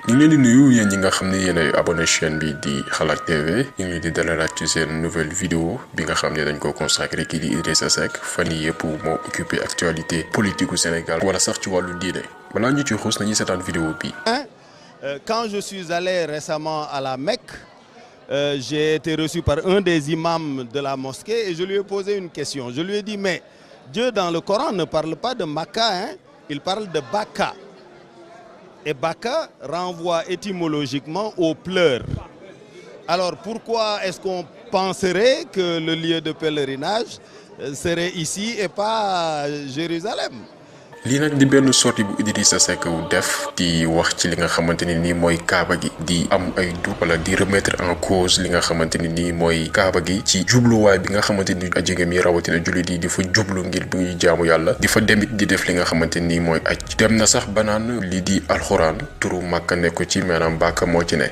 ñu ngi leen di nuyu yéen ñi nga xam ne yéen ay abonné chaîne bi di Xalaat TV ñu ngi leen di dalalaat ci seen nouvelle vidéo bi nga xam ne dañ ko consacré kii di Idrissa Seck fan yii yëpp moo occupé actualité politique u Sénégal wala sax ci wàllu diine balaa ñu ci xuus nañuy seetaan vidéo bi. Quand je suis allé récemment à la Mecque, j'ai été reçu par un des imams de la mosquée et je lui ai posé une question. Je lui ai dit, mais Dieu dans le Coran ne parle pas de Makka, hein? Il parle de Baka. Et Baka renvoie étymologiquement aux pleurs. Alors pourquoi est-ce qu'on penserait que le lieu de pèlerinage serait ici et pas Jérusalem? lii nag di benn sortie bu Idrissa Seck def di wax ci li nga xamante ni nii mooy kaaba gi di am ay doute wala di remettre en cause li nga xamante ni nii mooy kaaba gi ci jubluwaay bi nga xamante ni ajigam yi rawatina jullit yi di fa jublu ngir bu ñuy jaamu yàlla di fa demit di def li nga xamante nii mooy aj dem na sax banaan lii di alxuraan turu Makka nekk ci maanaam Bàkka moo ci ne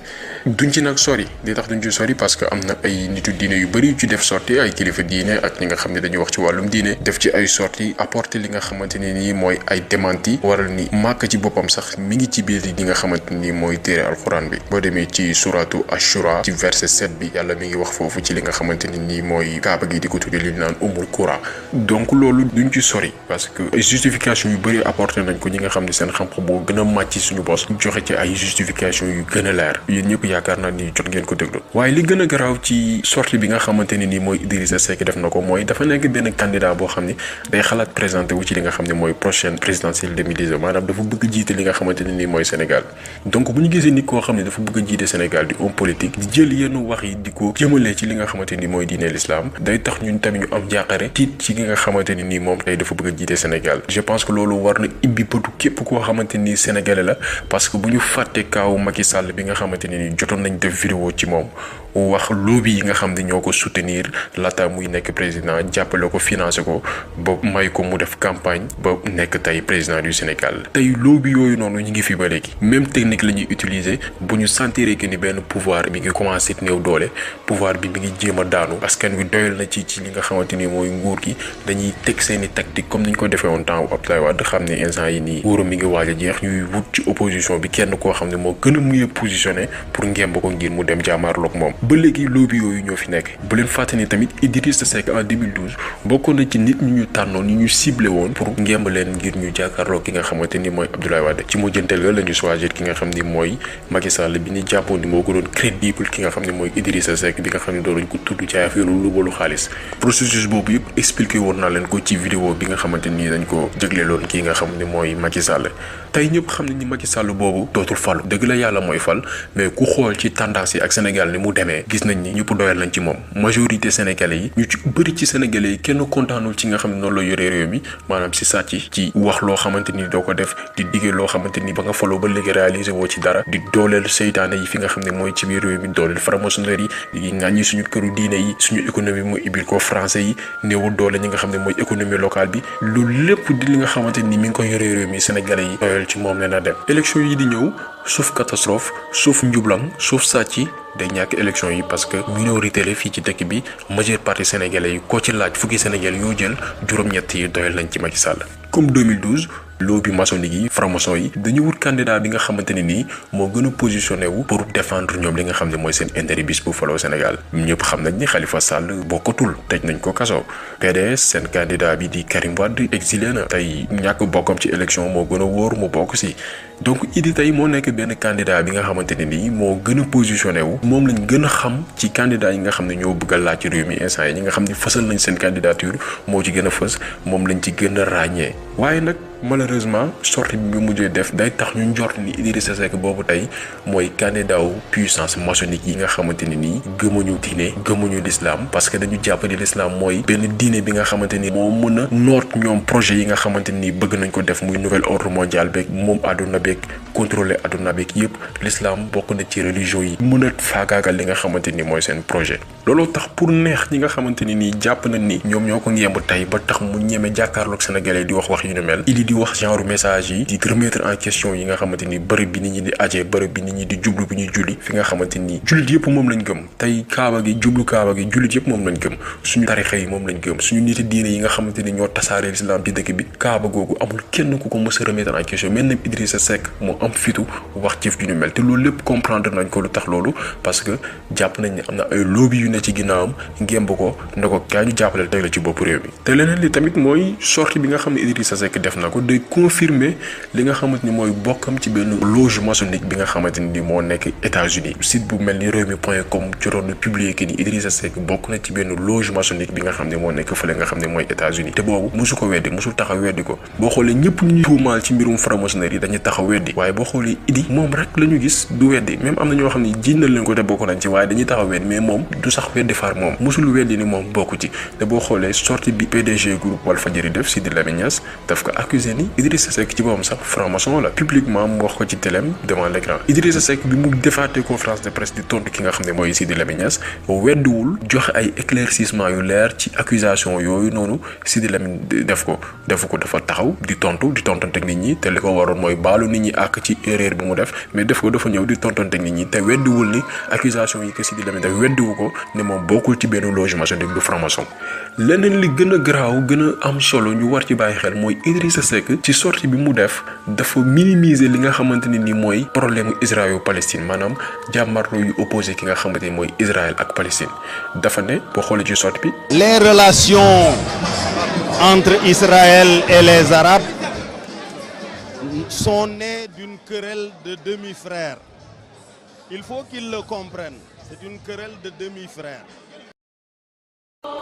duñ ci nag sori li tax duñ ci sori parce que am na ay nitu diine yu bëri yu ci def sortie ay kilifa diine ak ñi nga xam ne dañuy wax ci wàllum diine def ci ay sortie apporter li nga xamante ni nii mooy ay démenti waral ni Makka ci boppam sax mi ngi ci biir li nga xamante ni mooy téere alxuraan bi boo demee ci suratu Ashura ci verset 7 bi yàlla mi ngi wax foofu ci li nga xamante ni nii mooy kaaba gi di ko tuddee li ñu naan umul qura donc loolu duñ ci sori parce que ay justification yu bëri apporté nañ ko ñi nga xam ne seen xam-xam boo gën a màcc suñu bos joxe ci ay justification yu gën a leer yéen ñëpp yaakaar naa ni jot ngeen ko déglu waaye li gën a garaaw ci sortie bi nga xamante ni nii mooy Idrissa Seck def na ko mooy dafa nekk benn candidat boo xam ne day xalaat présenté wu ci li nga xam ne mooy prochaine présidentielle 2019 maanaam dafa bëgg a jiite li nga xamante ne nii mooy Sénégal donc bu ñu gisee nit koo xam ne dafa bëgg a jiite Sénégal di homme politique di jël yenn wax yi di ko jëmalee ci li nga xamante ni mooy diine l'islam day tax ñun tamit ñu am jàqare tiit ci ki nga xamante ni nii moom tey dafa bëgg a jiite Sénégal je pense que loolu war na ibbi bëtu képp koo xamante ni sénégalais la parce que bu ñu fàtte kaawu Macky Sall bi nga xamante ni nii jotoon nañ def vidéo ci moom wax lobby yi nga xam ne ñoo ko soutenir laata muy nekk président jàppale ko financé ko ba may ko mu def campagne ba nekk tey président du Sénégal tey lobby yooyu noonu ñu ngi fi ba léegi même technique la ñuy utiliser bu ñu sentir que ni benn pouvoir mi ngi commencé néew doole pouvoir bi mi ngi jéem a daanu askan wi doyal na ci li nga xamante ni mooy nguur gi dañuy teg seeni tactique comme ni ñu ko defee woon temps Abdoulaye Wade xam ne instant yi nii nguuram mi ngi waaj a jeex ñuy wut ci opposition bi kenn koo xam ne moo gën a mieux positionné pour ngemb ko ngir mu dem jaamaarloog moom ba léegi lobby yooyu ñoo fi nekk bu leen fàtte ni tamit Idrissa Seck en 2012 bokkoon na ci nit ñu tànnoon ñu ciblé woon pour ngemb leen ngir ñu jàkkaarloo ki nga xamante ni mooy Abdoulaye Wade ci mujjanteel ga la ñu choisir ki nga xam ni mooy Macky Sall bi ñu jàppoon ni moo ko doon crédible ki nga xam ne mooy Idrissa Seck bi nga xam ne doon lañ ko tudd ci affaire lubalu xaalis processus boobu yëpp expliqué woon naa leen ko ci vidéo bi nga xamante ni dañ ko jëgleeloon ki nga xam ne mooy Macky Sall tey ñëpp xam ne ni Macky Sall boobu dootul falu dëgg la yàlla mooy fal mais ku xool ci tendance yi ak Sénégal ni mu demee gis nañ ni ñëpp doyal nañ ci moom majorité sénégalais yi ñu ci bëri ci sénégalais yi kenn kontaanul ci nga xam ne noonu la yoree réew mi maanaam si sàcc ci wax loo xamante ni doo ko def di diggee loo xamante ni ba nga faloo ba léegi réalisé woo ci dara di dooleel seytaane yi fi nga xam ne mooy ci biir réew mi dooleel franc-maçonnerie yi di ŋàññi suñu këru diine yi suñu économie mooy ibil ko français yi néewul doole ñi nga xam ne mooy économie locale bi loolu lépp di li nga xamante ni mi ngi ko yoree réew mi sénégalais yi doyal ci moom leen a dem élection yi di ñëw suuf catastrophe suuf njublang suuf sàcc day ñàkk élection yi parce que minorité la fii ci dëkk bi majeure partie sénégalais yi koo ci laaj fukki sénégalais yoo jël juróom-ñett yi doyal nañ ci Macky Sall comme 2012 lobby maçonnique yi franc-maçon yi dañu wut candidat bi nga xamante ne nii moo gën a positionné wu pour défendre ñoom li nga xam ne mooy seen intérêt bis bu faloo Sénégal ñëpp xam nañ ni Khalifa Sall bokkatul tëj nañ ko kaso PDS seen candidat bi di Karim Wade exilé na tey ñàkk bokkam ci élection moo gën a wóor mu bokk si donc Idi tey moo nekk benn candidat bi nga xamante ne nii moo gën a positionné wu moom lañ gën a xam ci candidat yi nga xam ne ñoo bëgg a laaj ci réew mi instant yi ñi nga xam ne fësal nañ seen candidature moo ci gën a fës moom lañ ci gën a ràññee waaye nag malheureusement sortie bi mujjee def day tax ñu njort ni Idrissa Seck boobu tey mooy candidat wu puissance maçonnique yi nga xamante ni nii gëmuñu diine gëmuñu l'islam parce que dañu jàpp ni l'islam mooy benn diine bi nga xamante ni moo mën a noot ñoom projet yi nga xamante ni bëgg nañ ko def muy nouvel ordre mondial beeg moom àdduna beeg contrôler àdduna beeg yëpp l'islam bokk na ci religion yi mën a faagaagal li nga xamante ni mooy seen projet looloo tax pour neex ñi nga xamante ni nii jàpp nañ ni ñoom ñoo ko ngemb tey ba tax mu ñeme jàkkaarloog sénégalais di wax yu ni mel di wax genre message yi di remettre en question yi nga xamante ni bërëb bi nit ñi di ajee bërëb bi nit ñi di jublu bi ñuy julli fi nga xamante ni jullit yëpp moom lañ gëm tey kaaba gi jublu kaaba gi jullit yëpp moom lañ gëm suñu tarixa yi moom lañ gëm suñu niti diine yi nga xamante ni ñoo tasaare l'islam ci dëkk bi kaaba googu amul kenn ku ko mës a remettre en question même Idrissa Seck moo am fitu wax jëf ju ñu mel te loolu lépp comprendre nañ ko lu tax loolu parce que jàpp nañ ne am na ay lobby yu ne ci ginnaawam ngémb ko ne ko kaa ñu jàppale teg la ci bopp réew mi te leneen li tamit mooy sortie bi nga xam ne Idrissa Seck def na ko day confirmer li nga xamante ni mooy bokkam ci benn loge maçonnique bi nga xamante ni moo nekk États-Unis site bu mel ni rewmi.com jotoon na publier que ni Idrissa Seck bokk na ci benn loge maçonnique bi nga xam ne moo nekk fële nga xam ne mooy États-Unis te boobu mosu ko weddi mosul taxaw weddi ko boo xoolee ñëpp ñu tuumaal ci mbirum franc-maçonnerie dañuy taxaw weddi waaye boo xoolee Idi moom rek la ñu gis du weddi même am na ñoo xam ne jiin na leen ko te bokk nañ ci waaye dañuy taxaw weddi mais moom du sax weddi far moom mosul weddi ni moom bokku ci te boo xoolee sortie bi PDG groupe Walfadjri def Sidi Lamine Niass daf ko accusé ni Idrissa Seck ci boppam sax franc-maçon la publiquement mu wax ko ci télém devant l'écran Idrissa Seck bi mu defaatee conférence de presse di tontu ki nga xam ne mooy Sidi Lamine Niass weddiwul joxe ay éclaircissement yu leer ci accusation yooyu noonu Sidi Lamine defu ko dafa taxaw di tontanteeg nit ñi te li ko waroon mooy baalu nit ñi ak ci erreur bi mu def mais def ko dafa ñëw di tontanteeg nit ñi te weddiwul ni accusation yi que Sidi Lamine def weddiwu ko ne moom bokkul ci benn loge maçonnique du franc-maçon leneen li gën a garaaw gën a am solo ñu war ci bàyyi xel mooy Idrissa Seck ci sortie bi mu def dafa minimiser li nga xamante ne ni mooy problème Israël-Palestine maanaam jàmmarloo yu opposé ki nga xamante ni mooy Israël ak Palestine dafa ne boo xoolee ci sortie bi. Les relations entre Israël et les Arabes sont nées d'une querelle de demi-frères. Il faut qu'ils le comprennent. C'est une querelle de demi-frères.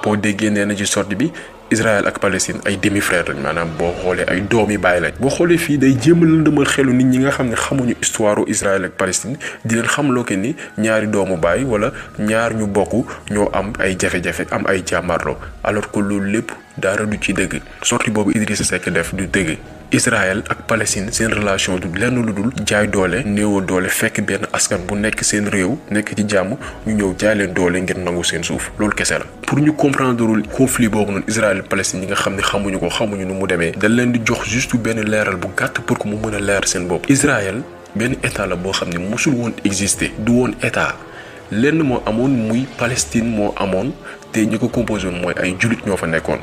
boo déggee nee na ci sortie bi Israël ak Palestine ay demi-frères lañ maanaam boo xoolee ay doomi baay lañ boo xoolee fii day jéem a lëndëmal xelu nit ñi nga xam ne xamuñu histoire Israël ak Palestine di leen xamloo que ni ñaari doomu baay wala ñaar ñu bokk ñoo am ay jafe-jafe am ay jàmmarloo alors que loolu lépp dara du ci dëgg sortie boobu Idrissa Seck def du dëgg Israël ak Palestine seen relation du lenn lu dul jaay doole néewoo doole fekk benn askan bu nekk seen réew nekk ci jàmm ñu ñëw jaay leen doole ngir nangu seen suuf loolu kese la. pour ñu comprendre conflit boobu noonu Israël Palestine ñi nga xam ne xamuñu nu mu demee dañ leen di jox juste benn leeral bu gàtt pour que mu mën a leer seen bopp. Israël benn état la boo xam ne mosul woon exister du woon état lenn moo amoon muy Palestine moo amoon te ñi ko composé woon mooy ay jullit ñoo fa nekkoon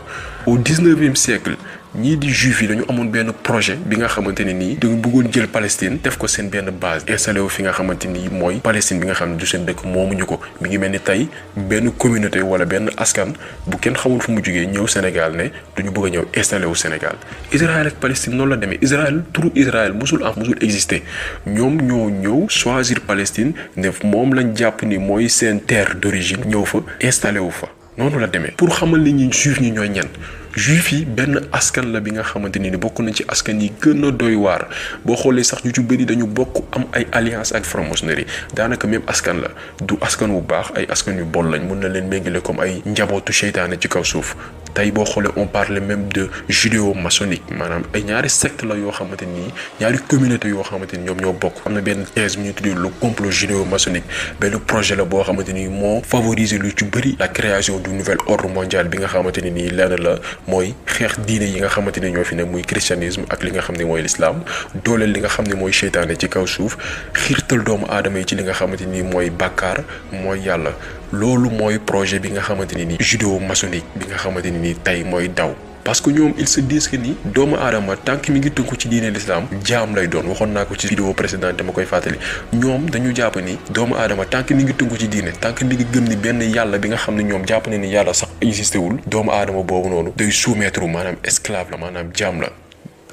au 19e siècle. ñii di juif yi dañu amoon benn projet bi nga xamante ne nii dañu bëggoon jël Palestine def ko seen benn base installé wu fi nga xamante ni mooy Palestine bi nga xam ne du seen dëkk moomuñu ko mi ngi mel ni tey benn communauté wala benn askan bu kenn xamul fu mu jógee ñëw Sénégal ne duñu bëgg a ñëw installé wu Sénégal Israël ak Palestine noonu la demee Israël turu Israël musul exister ñoom ñoo ñëw choisir Palestine ne moom lañ jàpp ni mooy seen terre d'origine ñëw fa installé wu fa noonu la demee pour xamal li ñuy juif ñi ñooy ñan juif yi benn askan la bi nga xamante ni bokk nañ ci askan yi gën a doy waar boo xoolee sax ñu ci bëri dañu bokk am ay alliance ak franc-maçonnerie daanaka même askan la du askan wu baax ay askan yu bon lañ mën na leen méngale comme ay njabootu seytaane ci kaw suuf tey boo xoolee on parle même de judéo-maçonnique maanaam ay ñaari secte la yoo xamante ni ñaari communauté yoo xamante ni ñoom ñoo bokk am na benn thèse bu ñu tuddee le complot judéo-maçonnique benn projet la boo xamante ni moo favoriser lu ci bëri la création du nouvel ordre mondial bi nga xamante ni nii lenn la mooy xeex diine yi nga xamante ni ñoo fi ne muy christianisme ak li nga xam ne mooy l'islam dooleel li nga xam ne mooy seytaane ci kaw suuf xiirtal doomu aadama yi ci li nga xamante ni mooy bàkkaar mooy yàlla loolu mooy projet bi nga xamante ni judéo-maçonnique bi nga xamante ni tey mooy daw parce que ñoom ils se disent que ni doomu aadama tant que mi ngi tënku ci diine l'islam jaam lay doon waxoon naa ko ci vidéo précédente dama koy fàttali ñoom dañu jàpp ni doomu aadama tant que mi ngi tënku ci diine tant que mi ngi gëm ni benn yàlla bi nga xam ne ñoom jàpp ne ni yàlla sax existé wul doomu aadama boobu noonu day soumettre maanaam esclave la maanaam jaam la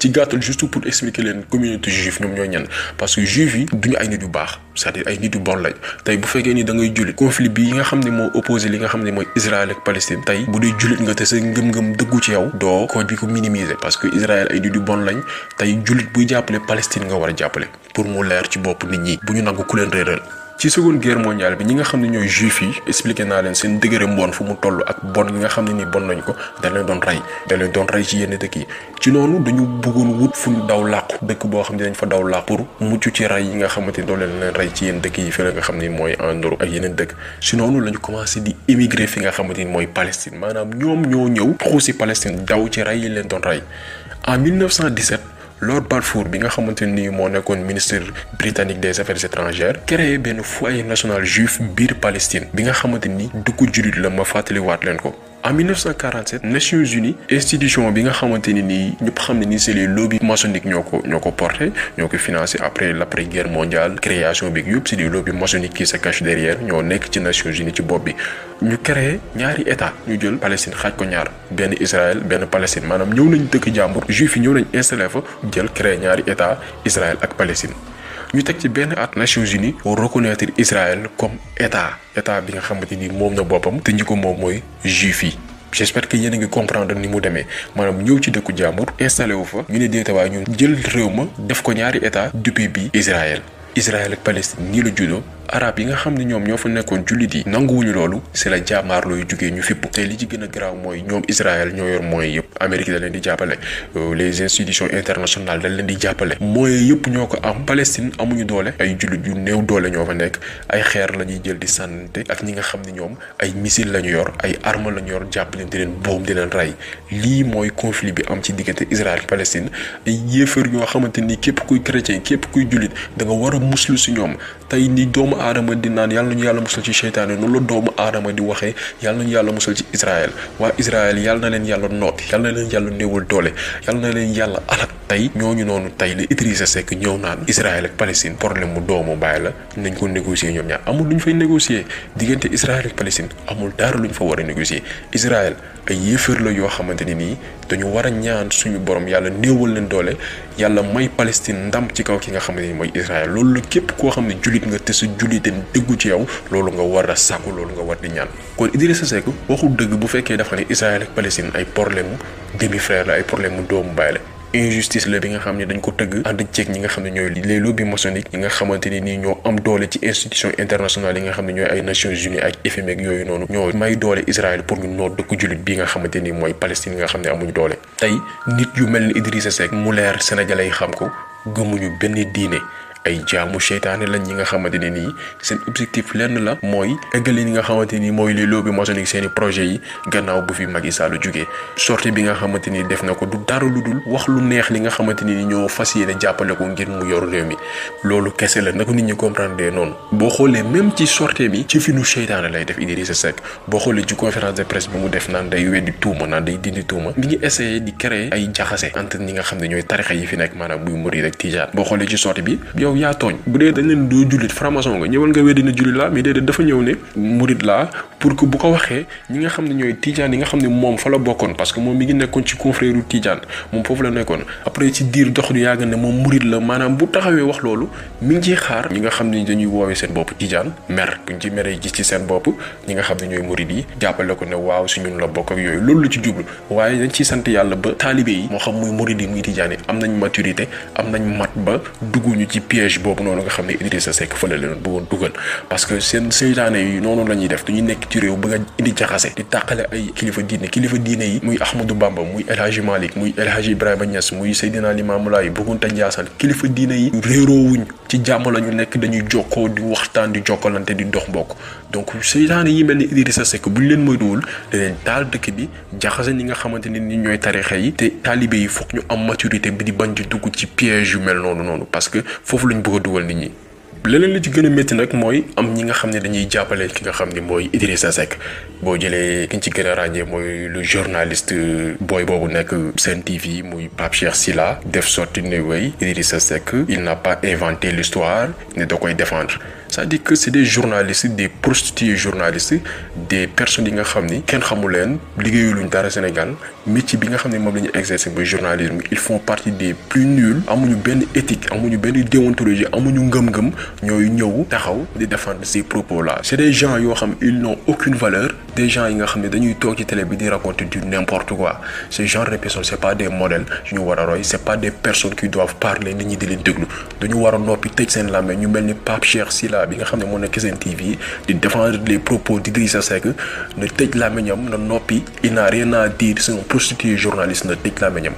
ci gàttal juste pour expliquer leen communauté juif ñoom ñoo ñan parce que juif yi duñu ay nit yu baax c'est-à-dire ay nit yu bon lañ tey bu fekkee ni da ngay jullit conflit bi yi nga xam ne moo opposé li nga xam ne mooy Israël ak Palestine tey bu dee jullit nga te sa ngëm-ngëm dëggu ci yow doo ko bi ko minimiser parce que Israël ay nit yu bon lañ tey jullit buy jàppale Palestine nga war a jàppale pour mu leer ci bopp nit ñi bu ñu nangu ku leen réeral ci seconde guerre mondiale bi ñi nga xam ne ñooy juif yi expliqué naa leen seen degré mbon fu mu toll ak bon gi nga xam ne nii bon nañ ko da leen doon rey ci yenn dëkk yi ci noonu dañu bëggoon wut fu ñu daw làqu dëkk boo xam ne dañ fa daw làqu pour mucc ci rey yi nga xamante ni doo leen rey ci yenn dëkk yi fi la nga xam ne mooy en Europe ak yeneen dëkk ci noonu la ñu commencé di émigrer fi nga xamante ni mooy Palestine maanaam ñoom ñoo ñëw xuusi Palestine daw ci rey yi leen doon rey en 1917 Lord Balfour bi nga xamante ni moo nekkoon ministre britannique des affaires étrangères créé benn foyer national juif biir Palestine bi nga xamante ni dëkku jullit la ma fàttaliwaat leen ko. En 1947 Nations Unies institution bi nga xamante ni nii ñëpp xam ne ni c'est les lobbies maçonniques ñoo ko porté ñoo ko financé après l'après-guerre mondiale création bi yëpp c'est des lobbies maçonniques qui se cachent derrière ñoo nekk ci Nations Unies ci bopp bi ñu créé ñaari état ñu jël Palestine xaaj ko ñaar benn Israël benn Palestine maanaam ñëw nañ dëkk jàmbur juif yi ñëw nañ installé fa jël créé ñaari état Israël ak Palestine. ñu teg ci benn at Nations Unies reconnaître Israël comme état bi nga xamante ni moom na boppam te ñi ko moom mooy juif yi. J'espère que yéen a ngi comprendre ni mu demee maanaam ñëw ci dëkku jàmbur installé wu fa ñu ne déetawaay ñu jël réew ma def ko ñaari état depuis bi Israël ak Palestine nii la juddoo arab yi nga xam ne ñoom ñoo fa nekkoon jullit yi nanguwuñu loolu c'est la jaamaarloo yu jugee ñu fipp te li ci gën a garaaw mooy ñoom Israël ñoo yor moyens yëpp Amérique da leen di jàppale les institutions internationales dañ leen di jàppale moyens yëpp ñoo ko am Palestine amuñu doole ay jullit yu néew doole ñoo fa nekk ay xeer la ñuy jël di sànnante ak ñi nga xam ne ñoom ay missile la ñu yor ay armes la ñu yor jàppale di leen boom di leen rey lii mooy conflit bi am ci diggante Israël ak Palestine ay yéefar yoo xamante ni képp kuy chrétien képp kuy jullit da nga war a muslu si ñoom tey ni doomu aadama di naan yàlla nañu yàlla musal ci seytaane noonu la doomu aadama di waxee yàlla nañu yàlla musal ci Israël waa Israël yàlla na leen yàlla nooti yàlla na leen yàlla néewal doole yàlla na leen yàlla alak tey ñooñu noonu tey la Idrissa Seck ñëw naan Israël ak Palestine problème mu doomu bàyyi la nañ ko négocier ñoom ñaar amul lu ñu fay négocier diggante Israël ak Palestine amul dara lu ñu fa war a négocier Israël ay yéefar la yoo xamante ni nii dañu war a ñaan suñu borom yàlla néewal leen doole yàlla may Palestine ndam ci kaw ki nga xam ne mooy Israël loolu la képp koo xam ne jullit nga te sa jullite déggu ci yow loolu nga war a sàkku loolu nga war di ñaan kon Idrissa Seck waxul dëgg bu fekkee dafa ne Israël ak Palestine ay problème mu demi frère la ay problème mu doomu baay la injustice la bi nga xam ne dañ ko tëgg ànd ceeg ñi nga xam ne ñooy les lobbies maçonniques ñi nga xamante ni nii ñoo am doole ci institution internationale yi nga xam ne ñooy ay Nations Unies ak FMI ak yooyu noonu ñoo may doole Israël pour ñu noot dëkku jullit bi nga xamante ni mooy Palestine nga xam ne amuñu doole tey nit yu mel ni Idrissa Seck mu leer sénégalais yi xam ko gëmuñu benn diine ay jaamu seytaane lañ ñi nga xamante ne nii seen objectif lenn la mooy eggale ñi nga xamante ni mooy les lobbies maçonniques seeni projets yi gannaaw bu fi Macky Sall jógee sortie bi nga xamante ni def na ko du dara lu dul wax lu neex li nga xamante ni ñoo fas yéene jàppale ko ngir mu yor réew mi loolu kese la na ko nit ñi comprendre noonu boo xoolee même ci sortie bi ci finu seytaane lay def Idrissa Seck boo xoolee ci conférence de presse bi mu def naan day weddi tuuma naan day dindi tuuma mi ngi essayé di créer ay jaxase entre ñi nga xam ne ñooy tarixa yi fi nekk maanaam muy Mouride ak Tijaan boo xoolee ci sortie bi yaa tooñ bu dee dañ leen doo jullit franc-maçon nga ñëwal nga weddi na jullit laa mais déedéet dafa ñëw ne murid laa pour que bu ko waxee ñi nga xam ne ñooy tijaan yi nga xam ne moom fa la bokkoon parce que moom mi ngi nekkoon ci confrère tijaan moom foofu la nekkoon après ci diir dox du yàgg ne moom murid la maanaam bu taxawee wax loolu mi ngi ciy xaar ñi nga xam ne dañuy woowee seen bopp tijaan mer buñ ci meree gis ci seen bopp ñi nga xam ne ñooy murid yi jàppale ko ne waaw si ñun la bokk ak yooyu loolu la ci jublu waaye dañ ciy sant yàlla ba taalibe yi moo xam muy murid yi muy tijaan yi am nañ maturité am nañ mat ba dugguñu ci piège boobu noonu nga xam ne Idrissa Seck fële leen bëggoon dugal parce que seen seytaane yi noonu la ñuy def dañuy nekk ci réew bëgg a indi jaxase di tàqale ay kilifa diine yi muy Ahmadou Bamba muy El Hadji Malick muy El Hadji Ibrahima Niass muy Seydina Limamou Laye Boukounta Ndiassane kilifa diine yi réeroowuñ ci jàmm la ñu nekk dañuy jokkoo di waxtaan di jokkalante di dox mbokk donc seytaane yi mel ni Idrissa Seck buñ leen moytuwul da leen taal dëkk bi jaxase ñi nga xamante ne ni ñooy tarixa yi te taalibe yi foog ñu am maturité bi di bañ di dugg ci piège yu mel noonu parce que foofu lañ bëgg a dugal nit ñi leneen li ci gën a métti nag mooy am ñi nga xam ne dañuy jàppale ki nga xam ne mooy Idrissa Seck boo jëlee ki ñu ci gën a ràññee mooy le journaliste booy boobu nekk Sen TV muy Pape Cheikh Sylla def sorti ne way Idrissa Seck il n'a pas inventé l'histoire ne da koy défendre c'est-à-dire que c'est des journalistes des prostituées journalistes des personnes yi nga xam ni kenn xamu leen liggéeyuluñ dara Sénégal métier bi nga xam ne moom la ñu exercer ba journalisme ils font partie des plus nuls amuñu benn éthique amuñu benn déontologie amuñu ngëm-ngëm ñooy ñëw taxaw di défendre ces propos là c'est des gens yoo xam ils n'ont aucune valeur des gens yi nga xam ne dañuy toog ci télé bi di raconter du n'importe quoi. Ce genre de personnes c'est pas des modèles yu ñu war a roy, c'est pas des personnes qui doivent parler nit ñi di leen déglu. dañu war a noppi tëj seen làmmiñ ñu mel ni Pape Cheikh Sylla bi nga xam ne moo nekk seen TV di défendre les propos d'Idrissa Seck na tëj làmmiñam na noppi, il n'a rien à dire, c'est un prostitué journaliste na tëj làmmiñam.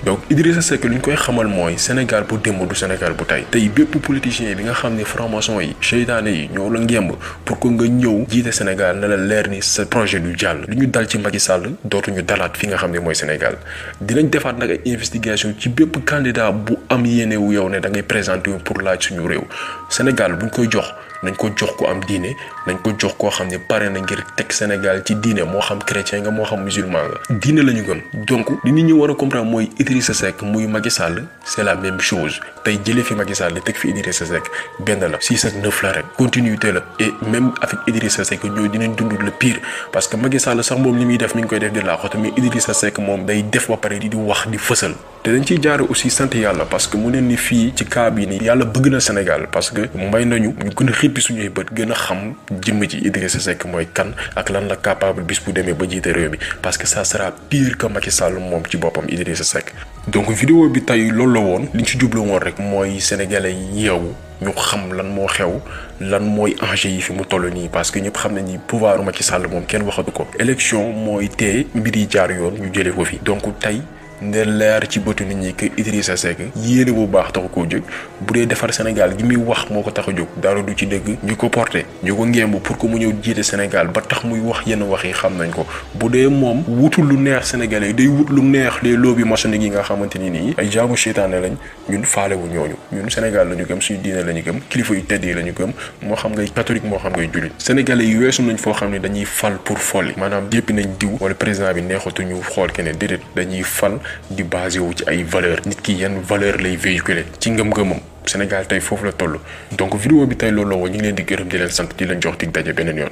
donc Idrissa Seck lu ñu koy xamal mooy Sénégal bu démb du Sénégal bu tey bépp politicien bi nga xam ne franc-maçon yi seytaane yi ñoo la ngemb pour que nga ñëw jiite Sénégal na la leer ni sa projet du jàll. lu ñu dal ci Macky Sall dootuñu dalaat fi nga xam ne mooy Sénégal dinañ defaat nag ay investigation ci bépp candidat bu am yéene wu yow ne da ngay présenté wu pour laaj suñu réew. Sénégal buñ koy jox nañ ko jox ko am diine nañ ko jox koo xam ne pare na ngir teg Sénégal ci diine moo xam chrétien nga moo xam musulman nga diine la ñu gëm. donc li nit ñi war a comprendre mooy Idrissa Seck muy Macky Sall c'est la même chose tey jëlee fi Macky Sall teg fi Idrissa Seck benn la 6 ak 9 la rek continuité la et même avec Idrissa Seck ñoo dinañ dund le pire parce que Macky Sall sax moom li muy def mi ngi koy def di laaxatu mais Idrissa Seck moom day def ba pare di wax di fësal. te dañ ciy jaare aussi sant yàlla parce que mu ne ni fii ci cas bi ni yàlla bëgg na Sénégal parce que may nañu ñu gën a xippi suñuy bët gën a xam jëmm ci Idrissa Seck mooy kan ak lan la capable bis bu demee ba jiite réew mi parce que ça sera pire que Macky Sall moom ci boppam Idrissa Seck. donc vidéo bi tey loolu la woon li ñu ci jublu woon rek mooy sénégalais yeewu ñu xam lan moo xew lan mooy enjeu yi fi mu toll nii parce que ñëpp xam nañ ni pouvoir Macky Sall moom kenn waxatu ko. élection mooy tee mbir yi jaar yoon ñu jëlee ko fi donc tey. ne leer ci bëtu nit ñi que Idrissa Seck yéene bu baax taxu koo jóg bu dee defar Sénégal gi muy wax moo ko tax a jóg dara du ci dëgg ñu ko porté ñu ko ngemb pour que mu ñëw jiite Sénégal ba tax muy wax yenn wax yi xam nañ ko bu dee moom wutul lu neex Sénégalais yi day wut lu neex les lobby maçonniques yi nga xamante ni nii ay jaamu seytaane lañ ñun faalewu ñooñu ñun Sénégal la ñu gëm suñu diine la ñu gëm kilifa yu tedd yi la ñu gëm moo xam ngay catholique moo xam ngay jullit Sénégalais yi weesu nañ foo xam ne dañuy fal pour folli maanaam jéppi nañ diw wala président bi neexatuñu xool keneen déedéet dañuy fal di basé wu ci ay valeur nit ki yenn valeur lay véhiculer ci ngëm-ngëmam Sénégal tey foofu la toll donc vidéo bi tey loolu la woon ñu ngi leen di gërëm di leen sant di leen jox dig daje beneen yoon